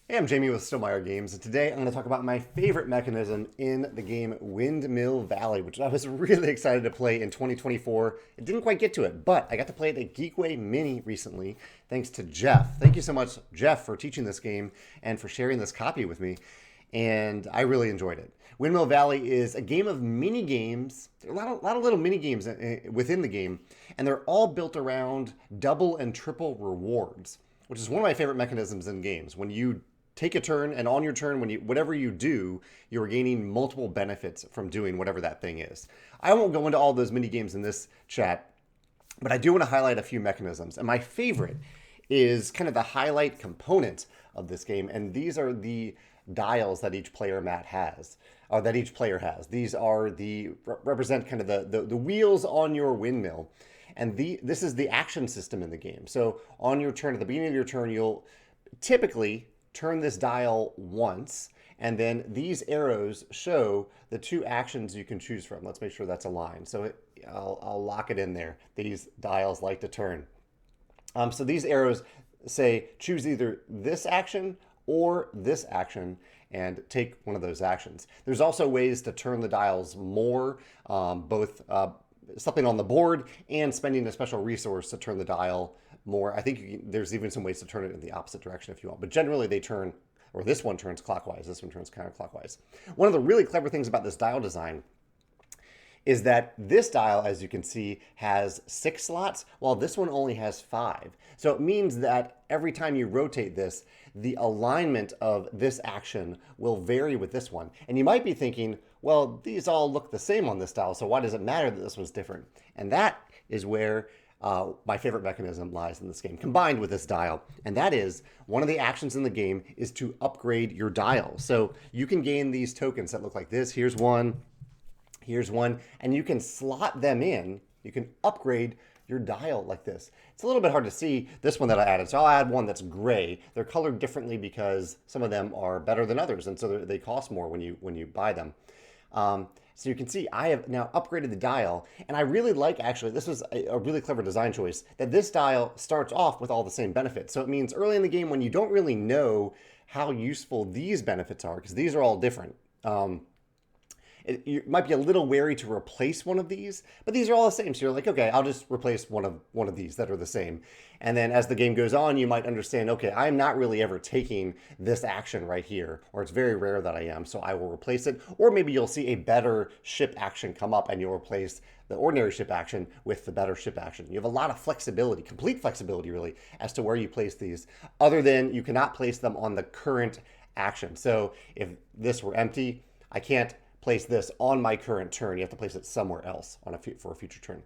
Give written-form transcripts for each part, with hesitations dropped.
Hey, I'm Jamey with Stillmeyer Games, and today I'm going to talk about my favorite mechanism in the game Windmill Valley, which I was really excited to play in 2024. It didn't quite get to it, but I got to play it at Geekway Mini recently, thanks to Jeff. Thank you so much, Jeff, for teaching this game and for sharing this copy with me, and I really enjoyed it. Windmill Valley is a game of mini games. There are a lot of little mini games within the game, and they're all built around double and triple rewards, which is one of my favorite mechanisms in games. When you take a turn, and on your turn, whatever you do, you're gaining multiple benefits from doing whatever that thing is. I won't go into all those mini games in this chat, but I do want to highlight a few mechanisms. And my favorite is kind of the highlight component of this game, and these are the dials that each player has. These are represent kind of the wheels on your windmill, and this is the action system in the game. So on your turn, at the beginning of your turn, you'll typically turn this dial once, and then these arrows show the two actions you can choose from. Let's make sure that's aligned. So I'll lock it in there. These dials like to turn. So these arrows say choose either this action or this action and take one of those actions. There's also ways to turn the dials more, both something on the board and spending a special resource to turn the dial more. I think there's even some ways to turn it in the opposite direction if you want, but generally they turn, or this one turns clockwise, this one turns counterclockwise. One of the really clever things about this dial design is that this dial, as you can see, has 6 slots, while this one only has 5. So it means that every time you rotate this, the alignment of this action will vary with this one. And you might be thinking, well, these all look the same on this dial, so why does it matter that this one's different? And that is where my favorite mechanism lies in this game, combined with this dial. And that is, one of the actions in the game is to upgrade your dial. So you can gain these tokens that look like this. Here's one, and you can slot them in. You can upgrade your dial like this. It's a little bit hard to see this one that I added, so I'll add one that's gray. They're colored differently because some of them are better than others, and so they cost more when you buy them. So you can see I have now upgraded the dial, and I really like, actually, this was a really clever design choice, that this dial starts off with all the same benefits. So it means early in the game when you don't really know how useful these benefits are, because these are all different, you might be a little wary to replace one of these, but these are all the same. So you're like, okay, I'll just replace one of these that are the same. And then as the game goes on, you might understand, okay, I'm not really ever taking this action right here, or it's very rare that I am, so I will replace it. Or maybe you'll see a better ship action come up and you'll replace the ordinary ship action with the better ship action. You have a lot of flexibility, complete flexibility really, as to where you place these, other than you cannot place them on the current action. So if this were empty, I can't place this on my current turn. You have to place it somewhere else for a future turn.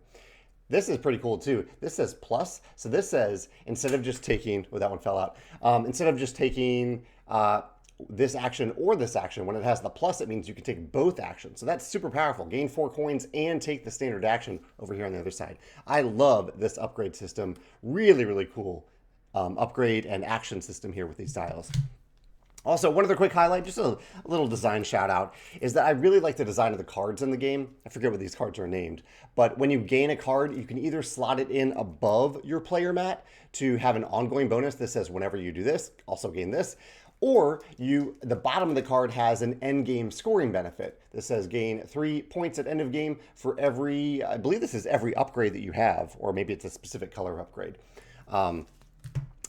This is pretty cool too. This says plus. So this says, instead of just taking, oh, that one fell out. Instead of just taking this action or this action, when it has the plus, it means you can take both actions. So that's super powerful. Gain 4 coins and take the standard action over here on the other side. I love this upgrade system. Really, really cool upgrade and action system here with these dials. Also, one other quick highlight, just a little design shout out, is that I really like the design of the cards in the game. I forget what these cards are named, but when you gain a card, you can either slot it in above your player mat to have an ongoing bonus that says whenever you do this, also gain this, or the bottom of the card has an end game scoring benefit that says gain 3 points at end of game for every, I believe this is every upgrade that you have, or maybe it's a specific color upgrade.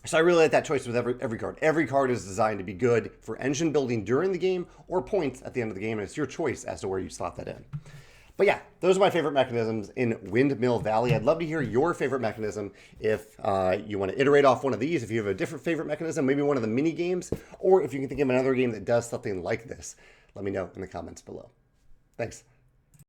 So I really like that choice with every card. Every card is designed to be good for engine building during the game or points at the end of the game, and it's your choice as to where you slot that in. But yeah, those are my favorite mechanisms in Windmill Valley. I'd love to hear your favorite mechanism if you want to iterate off one of these, if you have a different favorite mechanism, maybe one of the mini games, or if you can think of another game that does something like this. Let me know in the comments below. Thanks.